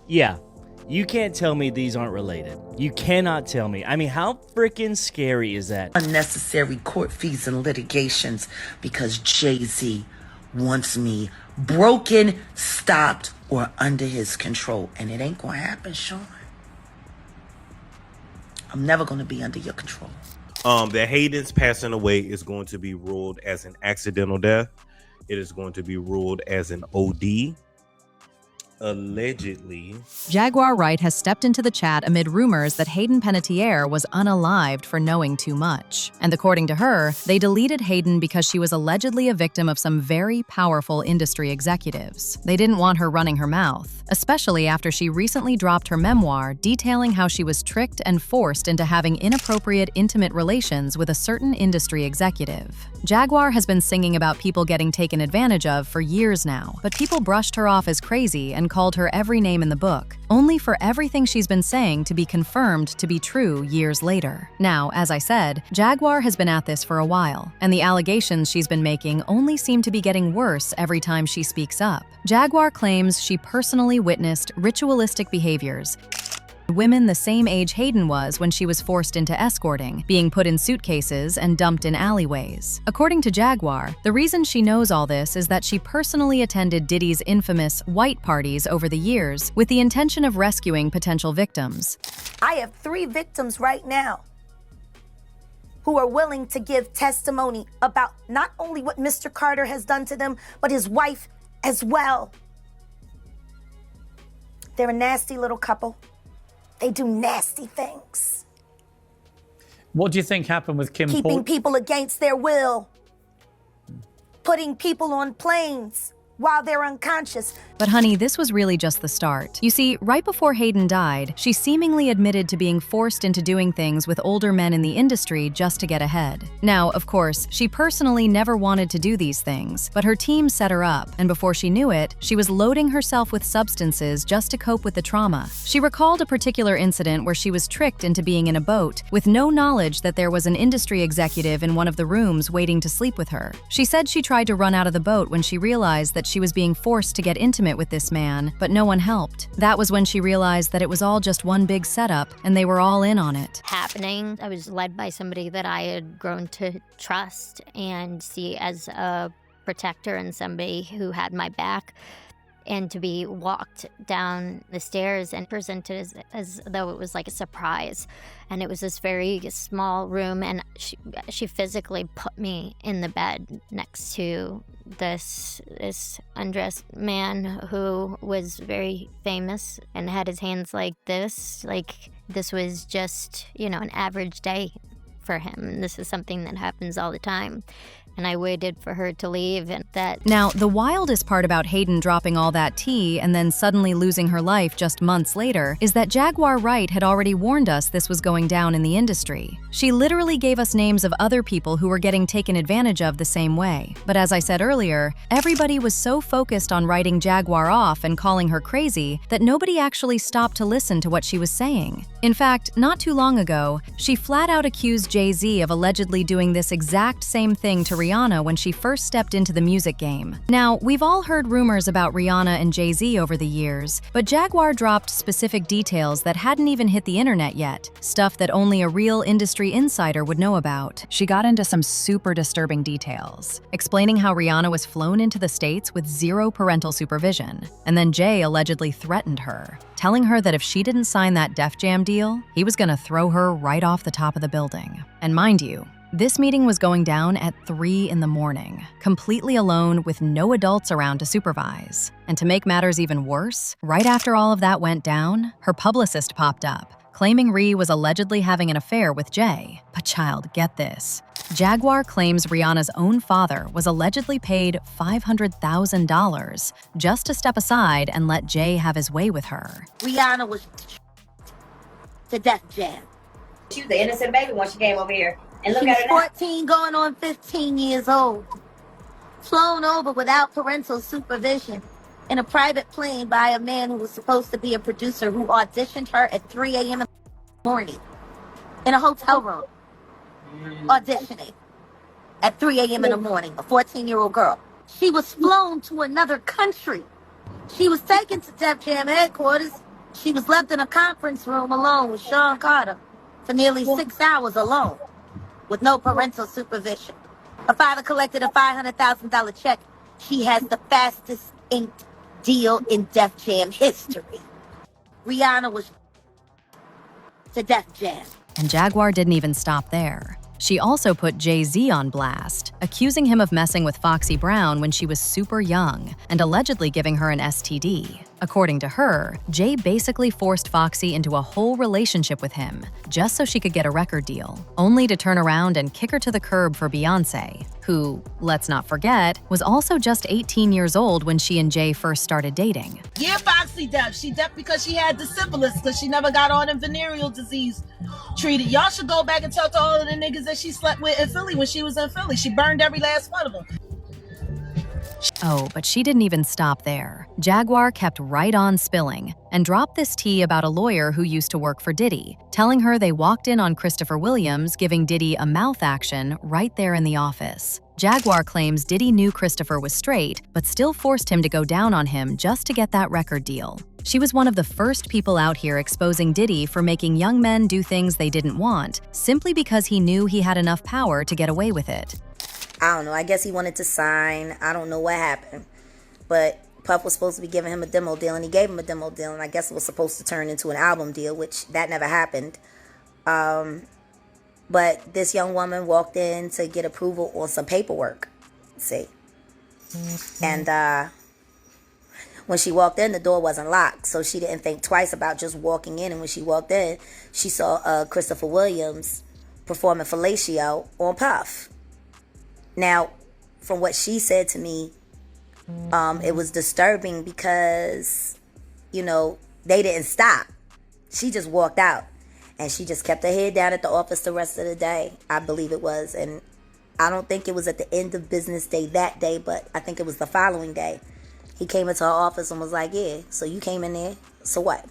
Yeah, you can't tell me these aren't related. You cannot tell me. I mean, how freaking scary is that? Unnecessary court fees and litigations because Jay-Z wants me broken, stopped, or under his control. And it ain't gonna happen, Sean. I'm never gonna be under your control. That Hayden's passing away is going to be ruled as an accidental death. It is going to be ruled as an OD. Allegedly, Jaguar Wright has stepped into the chat amid rumors that Hayden Panettiere was unalived for knowing too much. And according to her, they deleted Hayden because she was allegedly a victim of some very powerful industry executives. They didn't want her running her mouth, especially after she recently dropped her memoir detailing how she was tricked and forced into having inappropriate intimate relations with a certain industry executive. Jaguar has been singing about people getting taken advantage of for years now, but people brushed her off as crazy and called her every name in the book, only for everything she's been saying to be confirmed to be true years later. Now, as I said, Jaguar has been at this for a while, and the allegations she's been making only seem to be getting worse every time she speaks up. Jaguar claims she personally witnessed ritualistic behaviors, women the same age Hayden was when she was forced into escorting, being put in suitcases and dumped in alleyways. According to Jaguar, the reason she knows all this is that she personally attended Diddy's infamous white parties over the years with the intention of rescuing potential victims. I have 3 victims right now who are willing to give testimony about not only what Mr. Carter has done to them, but his wife as well. They're a nasty little couple. They do nasty things. What do you think happened with Kim Keeping people against their will. Putting people on planes while they're unconscious. But honey, this was really just the start. You see, right before Hayden died, she seemingly admitted to being forced into doing things with older men in the industry just to get ahead. Now, of course, she personally never wanted to do these things, but her team set her up, and before she knew it, she was loading herself with substances just to cope with the trauma. She recalled a particular incident where she was tricked into being in a boat, with no knowledge that there was an industry executive in one of the rooms waiting to sleep with her. She said she tried to run out of the boat when she realized that she was being forced to get intimate with this man, but no one helped. That was when she realized that it was all just one big setup, and they were all in on it. Happening, I was led by somebody that I had grown to trust and see as a protector and somebody who had my back, and to be walked down the stairs and presented as though it was like a surprise. And it was this very small room, and she physically put me in the bed next to this undressed man who was very famous and had his hands like this. Like, this was just, you know, an average day for him. And this is something that happens all the time. And I waited for her to leave, and that... Now, the wildest part about Hayden dropping all that tea and then suddenly losing her life just months later is that Jaguar Wright had already warned us this was going down in the industry. She literally gave us names of other people who were getting taken advantage of the same way. But as I said earlier, everybody was so focused on writing Jaguar off and calling her crazy that nobody actually stopped to listen to what she was saying. In fact, not too long ago, she flat out accused Jay-Z of allegedly doing this exact same thing to Rihanna when she first stepped into the music game. Now, we've all heard rumors about Rihanna and Jay-Z over the years, but Jaguar dropped specific details that hadn't even hit the internet yet, stuff that only a real industry insider would know about. She got into some super disturbing details, explaining how Rihanna was flown into the States with zero parental supervision, and then Jay allegedly threatened her, telling her that if she didn't sign that Def Jam deal, he was gonna throw her right off the top of the building. And mind you, this meeting was going down at 3 in the morning, completely alone with no adults around to supervise. And to make matters even worse, right after all of that went down, her publicist popped up, claiming Ree was allegedly having an affair with Jay. But child, get this. Jaguar claims Rihanna's own father was allegedly paid $500,000 just to step aside and let Jay have his way with her. Rihanna was to Def Jam. She was the innocent baby when she came over here. And look She at was her now. 14 going on 15 years old. Flown over without parental supervision in a private plane by a man who was supposed to be a producer who auditioned her at 3 a.m. in the morning in a hotel room. Auditioning at 3 a.m. in the morning, a 14-year-old girl. She was flown to another country. She was taken to Def Jam headquarters She was left in a conference room alone with Sean Carter for nearly 6 hours alone, with no parental supervision. Her father collected a $500,000 check. She has the fastest inked deal in Def Jam history. Rihanna was to Def Jam. And Jaguar didn't even stop there. She also put Jay-Z on blast, accusing him of messing with Foxy Brown when she was super young and allegedly giving her an STD. According to her, Jay basically forced Foxy into a whole relationship with him just so she could get a record deal, only to turn around and kick her to the curb for Beyoncé, who, let's not forget, was also just 18 years old when she and Jay first started dating. Yeah, Foxy deaf. She deaf because she had the syphilis, because she never got on a venereal disease treated. Y'all should go back and talk to all of the niggas that she slept with in Philly when she was in Philly. She burned every last one of them. Oh, but she didn't even stop there. Jaguar kept right on spilling and dropped this tea about a lawyer who used to work for Diddy, telling her they walked in on Christopher Williams giving Diddy a mouth action right there in the office. Jaguar claims Diddy knew Christopher was straight, but still forced him to go down on him just to get that record deal. She was one of the first people out here exposing Diddy for making young men do things they didn't want, simply because he knew he had enough power to get away with it. I don't know. I guess he wanted to sign. I don't know what happened. But Puff was supposed to be giving him a demo deal, and he gave him a demo deal, and I guess it was supposed to turn into an album deal, which that never happened. But this young woman walked in to get approval on some paperwork. See? And when she walked in, the door wasn't locked, so she didn't think twice about just walking in. And when she walked in, she saw Christopher Williams performing fellatio on Puff. Now, from what she said to me, it was disturbing because, you know, they didn't stop. She just walked out, and she just kept her head down at the office the rest of the day, I believe it was. And I don't think it was at the end of business day that day, but I think it was the following day. He came into her office and was like, yeah, so you came in there, so what?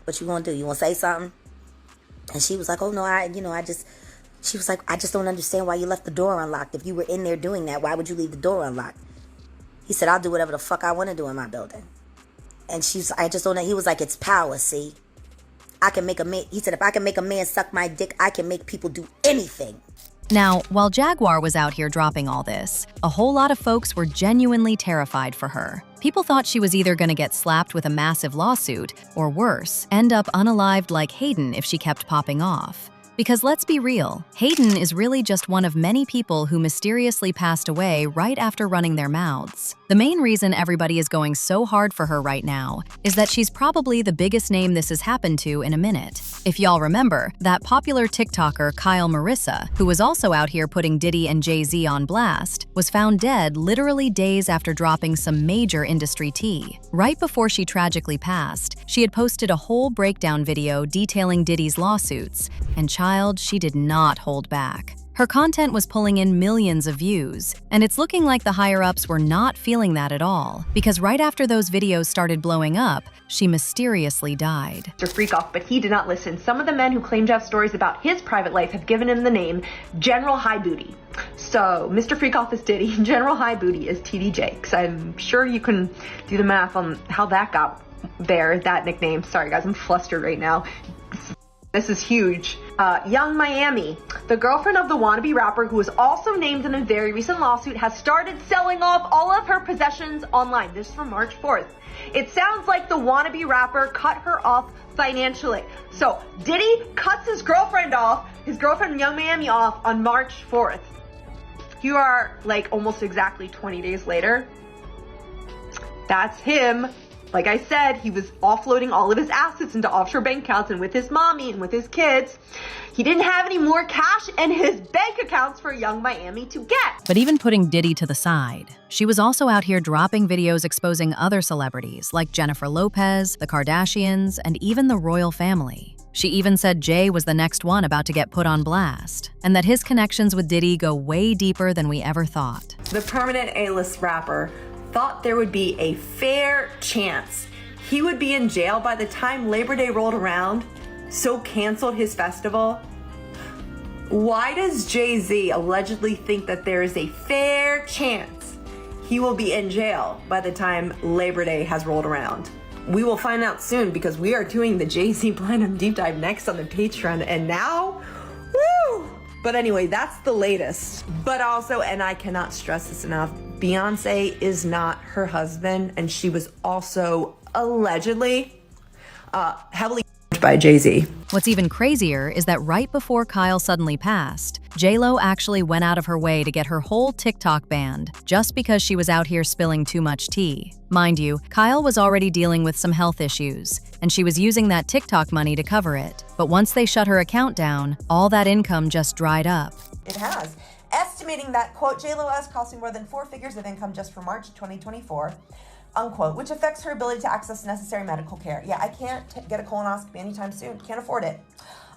What you gonna do? You wanna say something? And she was like, oh no, she was like, I just don't understand why you left the door unlocked. If you were in there doing that, why would you leave the door unlocked? He said, I'll do whatever the fuck I want to do in my building. And I just don't know. He was like, it's power, see? I can make a man, he said, if I can make a man suck my dick, I can make people do anything. Now, while Jaguar was out here dropping all this, a whole lot of folks were genuinely terrified for her. People thought she was either going to get slapped with a massive lawsuit, or worse, end up unalived like Hayden if she kept popping off. Because let's be real, Hayden is really just one of many people who mysteriously passed away right after running their mouths. The main reason everybody is going so hard for her right now is that she's probably the biggest name this has happened to in a minute. If y'all remember, that popular TikToker Kyle Marissa, who was also out here putting Diddy and Jay-Z on blast, was found dead literally days after dropping some major industry tea. Right before she tragically passed, she had posted a whole breakdown video detailing Diddy's lawsuits, and she did not hold back. Her content was pulling in millions of views, and it's looking like the higher-ups were not feeling that at all, because right after those videos started blowing up, she mysteriously died. Mr. Freakoff, but he did not listen. Some of the men who claim to have stories about his private life have given him the name General High Booty. So, Mr. Freakoff is Diddy, General High Booty is TD Jakes. I'm sure you can do the math on how that got there, that nickname. Sorry guys, I'm flustered right now. This is huge. Young Miami, the girlfriend of the wannabe rapper who was also named in a very recent lawsuit, has started selling off all of her possessions online. This is from March 4th. It sounds like the wannabe rapper cut her off financially. So Diddy cuts his girlfriend Young Miami off on March 4th. You are like almost exactly 20 days later. That's him. Like I said, he was offloading all of his assets into offshore bank accounts, and with his mommy and with his kids, he didn't have any more cash in his bank accounts for Young Miami to get. But even putting Diddy to the side, she was also out here dropping videos exposing other celebrities like Jennifer Lopez, the Kardashians, and even the royal family. She even said Jay was the next one about to get put on blast, and that his connections with Diddy go way deeper than we ever thought. The permanent A-list rapper thought there would be a fair chance he would be in jail by the time Labor Day rolled around, so canceled his festival. Why does Jay-Z allegedly think that there is a fair chance he will be in jail by the time Labor Day has rolled around? we will find out soon because we are doing the Jay-Z Platinum Deep Dive next on the Patreon. And now, woo! But anyway, that's the latest. But also, and I cannot stress this enough, Beyonce is not her husband, and she was also allegedly heavily by Jay-Z. What's even crazier is that right before Kyle suddenly passed, J-Lo actually went out of her way to get her whole TikTok banned just because she was out here spilling too much tea. Mind you, Kyle was already dealing with some health issues, and she was using that TikTok money to cover it. But once they shut her account down, all that income just dried up. It has. Estimating that, quote, J-Lo is costing more than 4 figures of income just for March 2024, unquote, which affects her ability to access necessary medical care. Yeah, I can't get a colonoscopy anytime soon. Can't afford it.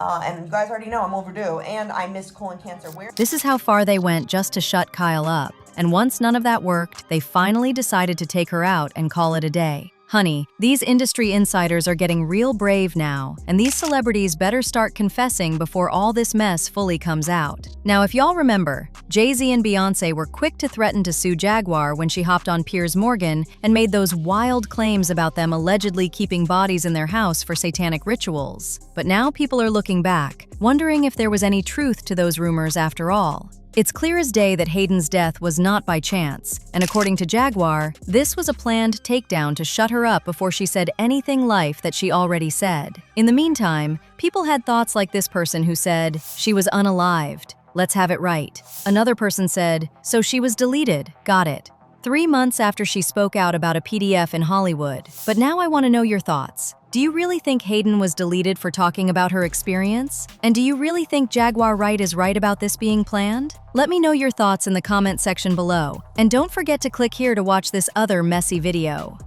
And you guys already know I'm overdue, and I missed colon cancer. This is how far they went just to shut Kyle up. And once none of that worked, they finally decided to take her out and call it a day. Honey, these industry insiders are getting real brave now, and these celebrities better start confessing before all this mess fully comes out. Now, if y'all remember, Jay-Z and Beyonce were quick to threaten to sue Jaguar when she hopped on Piers Morgan and made those wild claims about them allegedly keeping bodies in their house for satanic rituals. But now people are looking back, wondering if there was any truth to those rumors after all. It's clear as day that Hayden's death was not by chance, and according to Jaguar, this was a planned takedown to shut her up before she said anything life that she already said. In the meantime, people had thoughts like this person who said, she was unalived. Let's have it right. Another person said, so she was deleted. Got it. 3 months after she spoke out about a PDF in Hollywood. But now I want to know your thoughts. Do you really think Hayden was deleted for talking about her experience? And do you really think Jaguar Wright is right about this being planned? Let me know your thoughts in the comment section below. And don't forget to click here to watch this other messy video.